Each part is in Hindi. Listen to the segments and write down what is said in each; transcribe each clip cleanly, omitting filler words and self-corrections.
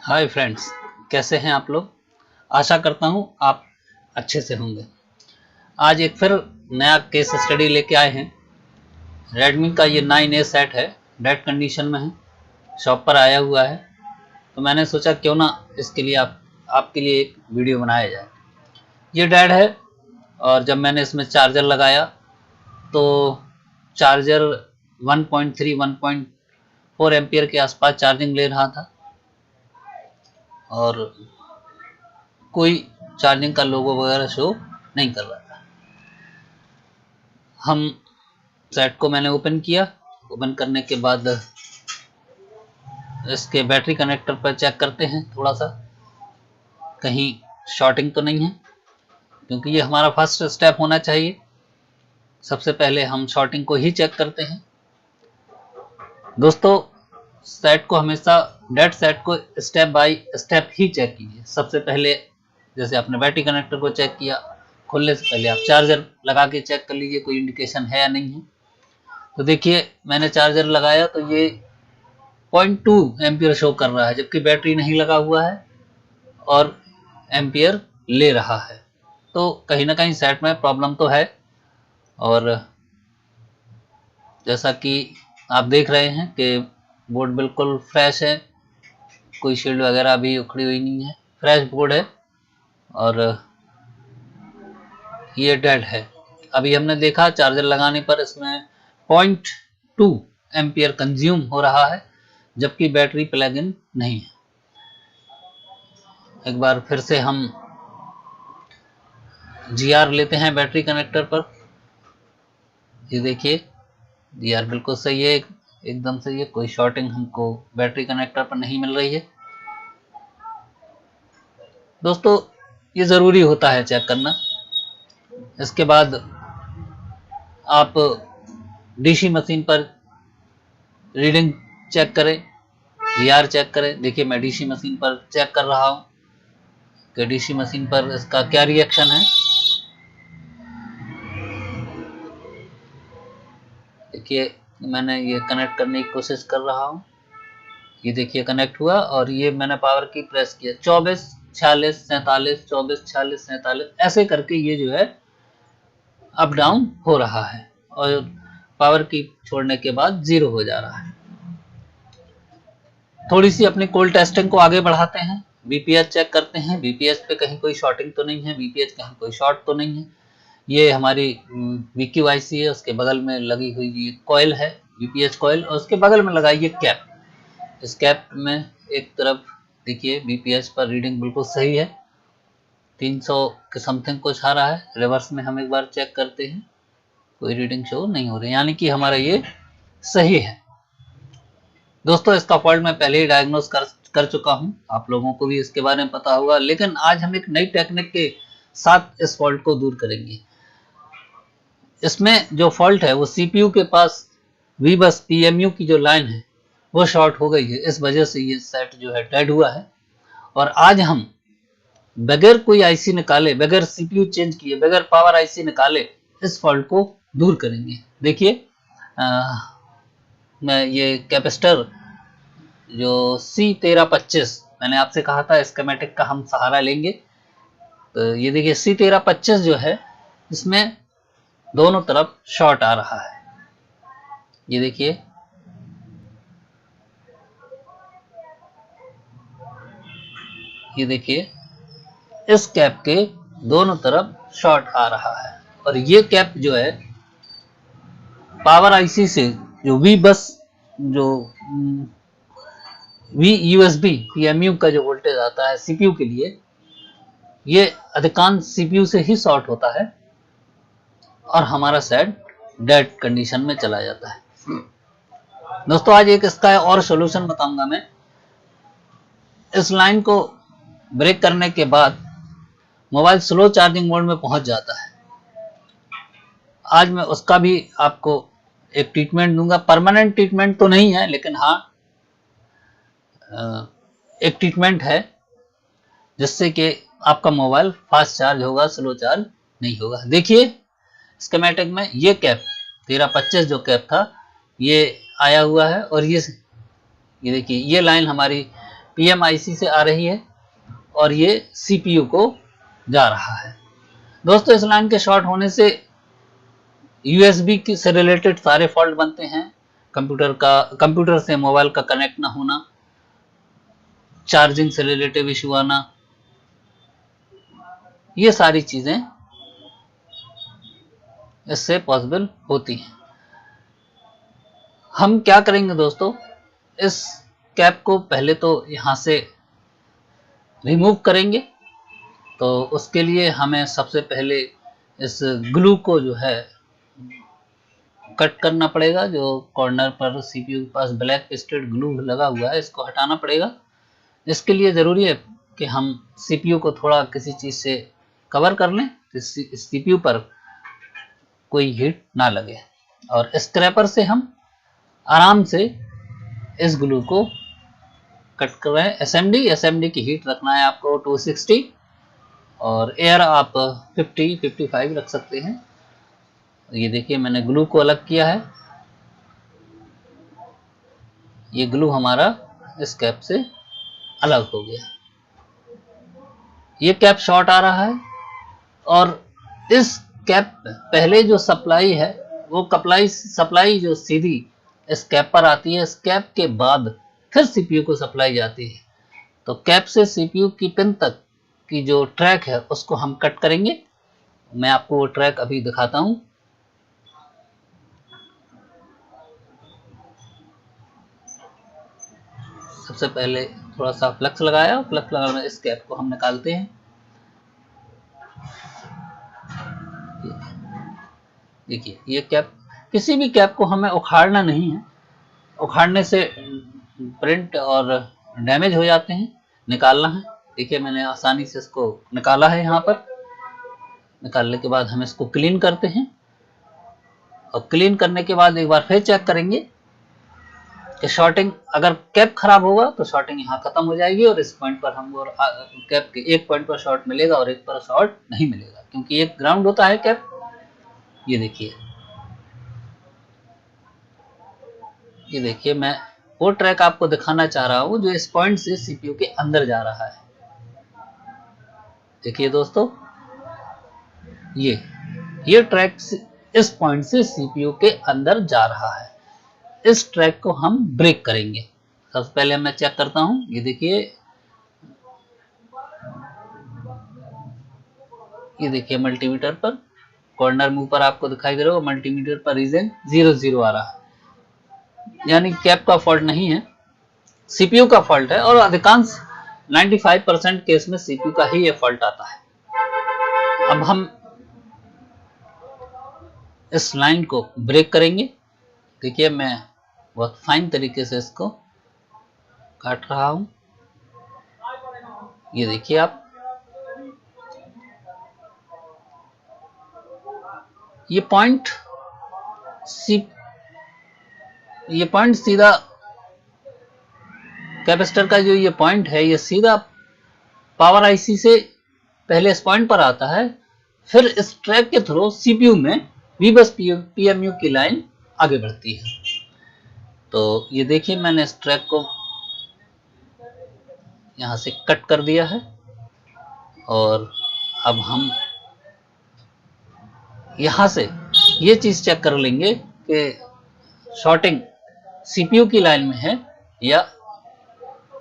हाय फ्रेंड्स, कैसे हैं आप लोग। आशा करता हूं आप अच्छे से होंगे। आज एक फिर नया केस स्टडी लेके आए हैं। रेडमी का ये 9A सेट है, डेड कंडीशन में है, शॉप पर आया हुआ है। तो मैंने सोचा क्यों ना इसके लिए आपके लिए एक वीडियो बनाया जाए। ये डेड है और जब मैंने इसमें चार्जर लगाया तो चार्जर 1.3 1.4 एम्पियर के आसपास चार्जिंग ले रहा था और कोई चार्जिंग का लोगो वगैरह शो नहीं कर रहा था। हम सेट को मैंने ओपन किया। ओपन करने के बाद इसके बैटरी कनेक्टर पर चेक करते हैं थोड़ा सा, कहीं शॉर्टिंग तो नहीं है, क्योंकि ये हमारा फर्स्ट स्टेप होना चाहिए। सबसे पहले हम शॉर्टिंग को ही चेक करते हैं। दोस्तों, सेट को हमेशा डेड सेट को स्टेप बाय स्टेप ही चेक कीजिए। सबसे पहले जैसे आपने बैटरी कनेक्टर को चेक किया, खोलने से पहले आप चार्जर लगा के चेक कर लीजिए कोई इंडिकेशन है या नहीं है। तो देखिए, मैंने चार्जर लगाया तो ये 0.2 एम्पियर शो कर रहा है, जबकि बैटरी नहीं लगा हुआ है और एम्पियर ले रहा है। तो कहीं ना कहीं सेट में प्रॉब्लम तो है। और जैसा कि आप देख रहे हैं कि बोर्ड बिल्कुल फ्रेश है, कोई शील्ड वगैरह भी उखड़ी हुई नहीं है, फ्रेश बोर्ड है और ये डेड है। अभी हमने देखा चार्जर लगाने पर इसमें 0.2 एम्पियर कंज्यूम हो रहा है, जबकि बैटरी प्लग इन नहीं है। एक बार फिर से हम जीआर लेते हैं बैटरी कनेक्टर पर। ये देखिए, जीआर बिल्कुल सही है, एकदम सही है, कोई शॉर्टिंग हमको बैटरी कनेक्टर पर नहीं मिल रही है। दोस्तों, ये ज़रूरी होता है चेक करना। इसके बाद आप डीसी मशीन पर रीडिंग चेक करें, जीआर चेक करें। देखिए, मैं डीसी मशीन पर चेक कर रहा हूँ कि डीसी मशीन पर इसका क्या रिएक्शन है। देखिए, मैंने ये कनेक्ट करने की कोशिश कर रहा हूँ। ये देखिए कनेक्ट हुआ और ये मैंने पावर की प्रेस किया, 24 46 47 24 46 47 ऐसे करके ये जो है अप डाउन हो रहा है और पावर की छोड़ने के बाद 0 हो जा रहा है। थोड़ी सी अपनी कोल्ड टेस्टिंग को आगे बढ़ाते हैं, बीपीएच चेक करते हैं। बीपीएच पे कहीं कोई शॉर्टिंग तो नहीं है, बीपीएच कहीं कोई शॉर्ट तो नहीं है। ये हमारी वीक्यू आईसी है, उसके बगल में लगी हुई ये कॉइल है, बीपीएच कॉइल, और उसके बगल में लगाई ये कैप। इस कैप में एक तरफ देखिए बीपीएच पर रीडिंग बिल्कुल सही है, 300 के समथिंग कुछ आ रहा है। रिवर्स में हम एक बार चेक करते हैं, कोई रीडिंग शो नहीं हो रही, यानी कि हमारा ये सही है। दोस्तों, इसका फॉल्ट मैं पहले ही डायग्नोस कर चुका हूं, आप लोगों को भी इसके बारे में पता होगा, लेकिन आज हम एक नई टेक्निक के साथ इस फॉल्ट को दूर करेंगे। इसमें जो फॉल्ट है वो सीपीयू के पास वी बस पीएमयू की जो लाइन है वो शॉर्ट हो गई है। इस वजह से ये सेट जो है डेड हुआ है। और आज हम बगैर कोई आईसी निकाले, बगैर सीपीयू चेंज किए, बगैर पावर आईसी निकाले इस फॉल्ट को दूर करेंगे। देखिए, मैं ये कैपेसिटर जो C1325, मैंने आपसे कहा था स्कीमेटिक का हम सहारा लेंगे। तो ये देखिए C1325 जो है, इसमें दोनों तरफ शॉर्ट आ रहा है। ये देखिए, ये देखिए इस कैप के दोनों तरफ शॉर्ट आ रहा है। और ये कैप जो है पावर आईसी से जो वी बस जो वी यूएसबी पीएमयू का जो वोल्टेज आता है सीपीयू के लिए, ये अधिकांश सीपीयू से ही शॉर्ट होता है और हमारा सेट डेड कंडीशन में चला जाता है। दोस्तों, आज एक इसका और सॉल्यूशन बताऊंगा मैं। इस लाइन को ब्रेक करने के बाद मोबाइल स्लो चार्जिंग मोड में पहुंच जाता है। आज मैं उसका भी आपको एक ट्रीटमेंट दूंगा। परमानेंट ट्रीटमेंट तो नहीं है, लेकिन हाँ एक ट्रीटमेंट है जिससे कि आपका मोबाइल फास्ट चार्ज होगा, स्लो चार्ज नहीं होगा। देखिए, स्कीमेटिक में ये कैप 1325 जो कैप था ये आया हुआ है और ये देखिए ये लाइन हमारी PMIC से आ रही है और ये CPU को जा रहा है। दोस्तों इस लाइन के शॉर्ट होने से USB से रिलेटेड सारे फॉल्ट बनते हैं, कंप्यूटर से मोबाइल का कनेक्ट ना होना, चार्जिंग से रिलेटेड इशू आना, ये सारी चीजें इससे पॉसिबल होती हैं। हम क्या करेंगे दोस्तों, इस कैप को पहले तो यहाँ से रिमूव करेंगे। तो उसके लिए हमें सबसे पहले इस ग्लू को जो है कट करना पड़ेगा। जो कॉर्नर पर CPU के पास ब्लैक पेस्टेड ग्लू लगा हुआ है, इसको हटाना पड़ेगा। इसके लिए ज़रूरी है कि हम CPU को थोड़ा किसी चीज़ से कवर कर लें, CPU पर कोई हीट ना लगे। और स्क्रैपर से हम आराम से इस ग्लू को कट कर रहे हैं। SMD की हीट रखना है आपको 260 और एयर आप 50-55 रख सकते हैं। ये देखिए मैंने ग्लू को अलग किया है। ये ग्लू हमारा इस कैप से अलग हो गया। ये कैप शॉर्ट आ रहा है और इस कैप पहले जो सप्लाई है वो सप्लाई जो सीधी इस कैप पर आती है। इस कैप के बाद फिर CPU को सप्लाई जाती है। तो कैप से CPU की पिन तक की जो ट्रैक है उसको हम कट करेंगे। मैं आपको वो ट्रैक अभी दिखाता हूं। सबसे पहले थोड़ा सा फ्लक्स लगाया, फ्लक्स लगाने इस कैप को हम निकालते हैं। देखिए ये कैप, किसी भी कैप को हमें उखाड़ना नहीं है, उखाड़ने से प्रिंट और डैमेज हो जाते हैं, निकालना है। देखिए मैंने आसानी से इसको निकाला है। यहाँ पर निकालने के बाद हम इसको क्लीन करते हैं और क्लीन करने के बाद एक बार फिर चेक करेंगे कि शॉर्टिंग, अगर कैप खराब होगा तो शॉर्टिंग यहाँ खत्म हो जाएगी और इस पॉइंट पर हमको कैप के एक पॉइंट पर शॉर्ट मिलेगा और एक पर शॉर्ट नहीं मिलेगा, क्योंकि एक ग्राउंड होता है कैप। ये देखिए मैं वो ट्रैक आपको दिखाना चाह रहा हूँ जो इस पॉइंट से CPU के अंदर जा रहा है। देखिए दोस्तों ये ट्रैक इस पॉइंट से CPU के अंदर जा रहा है। इस ट्रैक को हम ब्रेक करेंगे। सबसे पहले मैं चेक करता हूं। ये देखिए मल्टीमीटर पर कॉर्नर में ऊपर आपको दिखाई दे रहा है, मल्टीमीटर पर रीजन 00 आ रहा है, यानी कैप का फॉल्ट नहीं है, CPU का फॉल्ट है। और अधिकांश 95% केस में CPU का ही ये फॉल्ट आता है। अब हम इस लाइन को ब्रेक करेंगे। देखिए मैं बहुत फाइन तरीके से इसको काट रहा हूं। ये देखिए आप, ये पॉइंट सीधा कैपेसिटर का जो ये पॉइंट है, ये सीधा पावर आईसी से पहले इस पॉइंट पर आता है, फिर इस ट्रैक के थ्रू CPU में VBUS PMU की लाइन आगे बढ़ती है। तो ये देखिए मैंने इस ट्रैक को यहां से कट कर दिया है और अब हम यहां से ये चीज चेक कर लेंगे कि शॉर्टिंग CPU की लाइन में है या।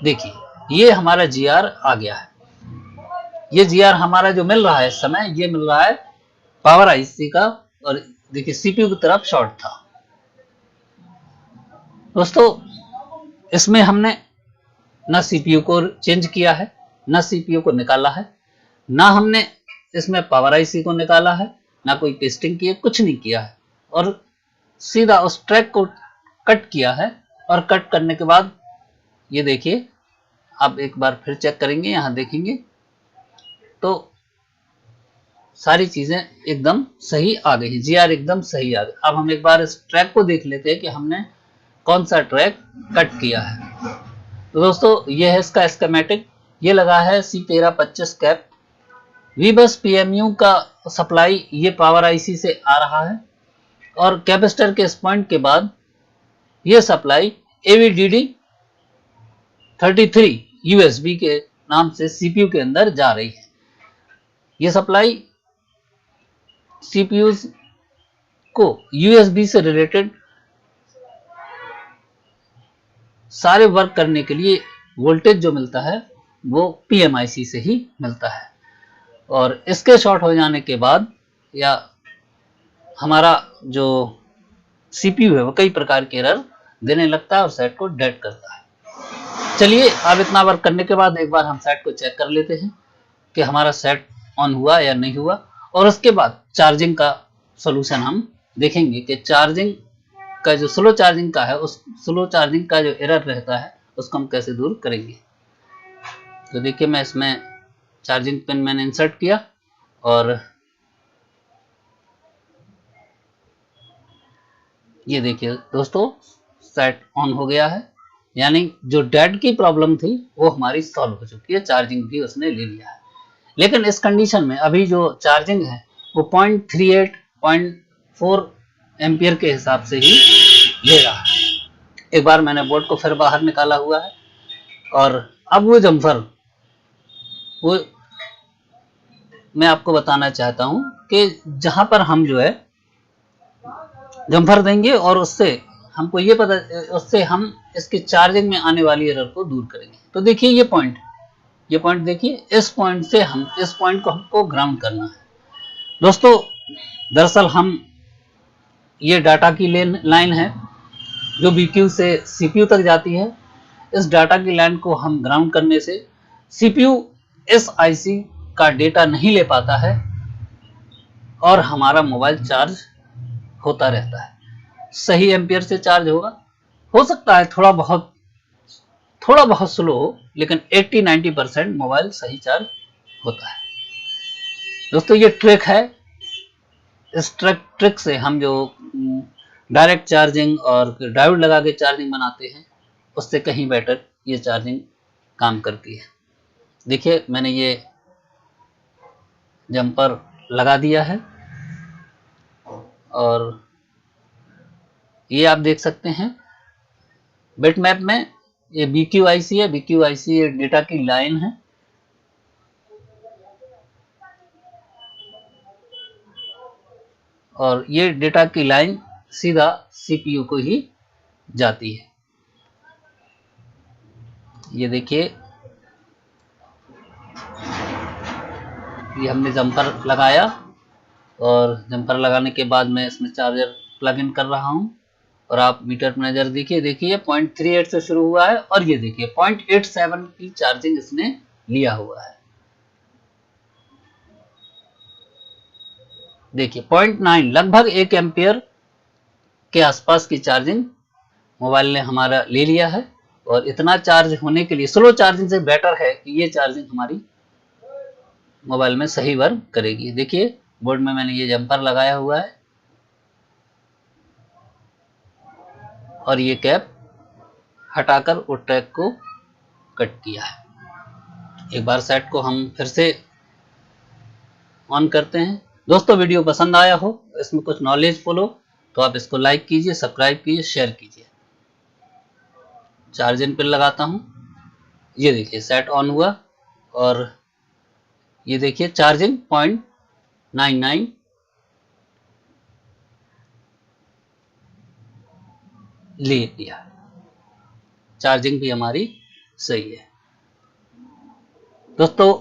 देखिए ये हमारा GR आ गया है। ये GR हमारा जो मिल रहा है इस समय, ये मिल रहा है पावर आईसी का, और देखिए CPU की तरफ शॉर्ट था। दोस्तों इसमें हमने ना CPU को चेंज किया है, ना CPU को निकाला है, ना हमने इसमें पावर आईसी को निकाला है, ना कोई टेस्टिंग की है, कुछ नहीं किया है, और सीधा उस ट्रैक को कट किया है। और कट करने के बाद ये देखिए, आप एक बार फिर चेक करेंगे, यहां देखेंगे तो सारी चीजें एकदम सही आ गई, GR एकदम सही आ गई। अब हम एक बार इस ट्रैक को देख लेते हैं कि हमने कौन सा ट्रैक कट किया है। तो दोस्तों ये है इसका स्कीमेटिक। ये लगा है C1325 कैप। VBUS PMU का सप्लाई ये पावर आईसी से आ रहा है और कैपेसिटर के इस पॉइंट के बाद ये सप्लाई AVDD 33 USB के नाम से CPU के अंदर जा रही है। ये सप्लाई CPUs को USB से रिलेटेड सारे वर्क करने के लिए वोल्टेज जो मिलता है वो PMIC से ही मिलता है, और इसके शॉर्ट हो जाने के बाद या हमारा जो CPU है वो कई प्रकार के एरर देने लगता है और सेट को डेड करता है। चलिए अब इतना वर्क करने के बाद एक बार हम सेट को चेक कर लेते हैं कि हमारा सेट ऑन हुआ या नहीं हुआ, और उसके बाद चार्जिंग का सॉल्यूशन हम देखेंगे कि चार्जिंग का जो स्लो चार्जिंग का है, उस स्लो चार्जिंग का जो एरर रहता है उसको हम कैसे दूर करेंगे। तो देखिए मैं इसमें चार्जिंग पिन मैंने इंसर्ट किया और ये देखिए दोस्तों सेट ऑन हो गया है, यानी जो डेड की प्रॉब्लम थी वो हमारी सॉल्व हो चुकी है, चार्जिंग भी उसने ले लिया है। लेकिन इस कंडीशन में अभी जो चार्जिंग है वो 0.38 0.4 एम्पियर के हिसाब से ही ले रहा है। एक बार मैंने बोर्ड को फिर बाहर निकाला हुआ है और अब वो जम्फर वो मैं आपको बताना चाहता हूं कि जहां पर हम जो है जम्फर देंगे और उससे हमको ये पता, उससे हम इसकी चार्जिंग में आने वाली एरर को दूर करेंगे। तो देखिए ये पॉइंट देखिए, इस पॉइंट से हम इस पॉइंट को हमको ग्राउंड करना है। दोस्तों दरअसल हम ये डाटा की लाइन है जो BQ से CPU तक जाती है। इस डाटा की लाइन को हम ग्राउंड करने से CPU इस IC का डेटा नहीं ले पाता है और हमारा मोबाइल चार्ज होता रहता है। सही एम्पियर से चार्ज होगा, हो सकता है थोड़ा बहुत स्लो हो, लेकिन 80-90% मोबाइल सही चार्ज होता है। दोस्तों ये ट्रिक है, इस ट्रिक से हम जो डायरेक्ट चार्जिंग और डायोड लगा के चार्जिंग बनाते हैं उससे कहीं बेटर ये चार्जिंग काम करती है। देखिए मैंने ये जंपर लगा दिया है और ये आप देख सकते हैं बिटमैप में ये BQIC है। BQIC ये डेटा की लाइन है और ये डेटा की लाइन सीधा CPU को ही जाती है। ये देखिए ये हमने जंपर लगाया और जंपर लगाने के बाद मैं इसमें चार्जर प्लग इन कर रहा हूं और आप मीटर पर नजर देखिए 0.38 से शुरू हुआ है और ये देखिए 0.87 की चार्जिंग इसने लिया हुआ है। देखिए 0.9 लगभग 1 एम्पियर के आसपास की चार्जिंग मोबाइल ने हमारा ले लिया है, और इतना चार्ज होने के लिए स्लो चार्जिंग से बेटर है कि ये चार्जिंग हमारी मोबाइल में सही वर्क करेगी। देखिए बोर्ड में मैंने ये जंपर लगाया हुआ है और ये कैप हटाकर वो ट्रैक को कट किया है। एक बार सेट को हम फिर से ऑन करते हैं। दोस्तों वीडियो पसंद आया हो, इसमें कुछ नॉलेजफुल हो तो आप इसको लाइक कीजिए, सब्सक्राइब कीजिए, शेयर कीजिए। चार्जिंग पिन लगाता हूं, ये देखिए सेट ऑन हुआ और ये देखिए चार्जिंग 0.99 ले लिया, चार्जिंग भी हमारी सही है। दोस्तों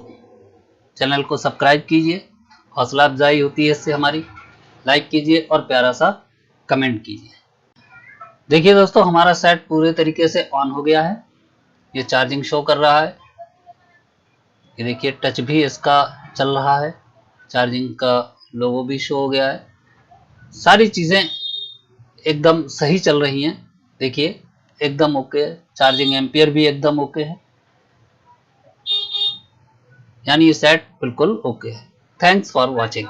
चैनल को सब्सक्राइब कीजिए, हौसला अफजाई होती है इससे हमारी। लाइक कीजिए और प्यारा सा कमेंट कीजिए। देखिए दोस्तों हमारा सेट पूरे तरीके से ऑन हो गया है, ये चार्जिंग शो कर रहा है। ये देखिए टच भी इसका चल रहा है, चार्जिंग का लोगो भी शो हो गया है। सारी चीज़ें एकदम सही चल रही हैं। देखिए एकदम ओके, चार्जिंग एम्पियर भी एकदम ओके है, यानी ये सेट बिल्कुल ओके है। Thanks for watching.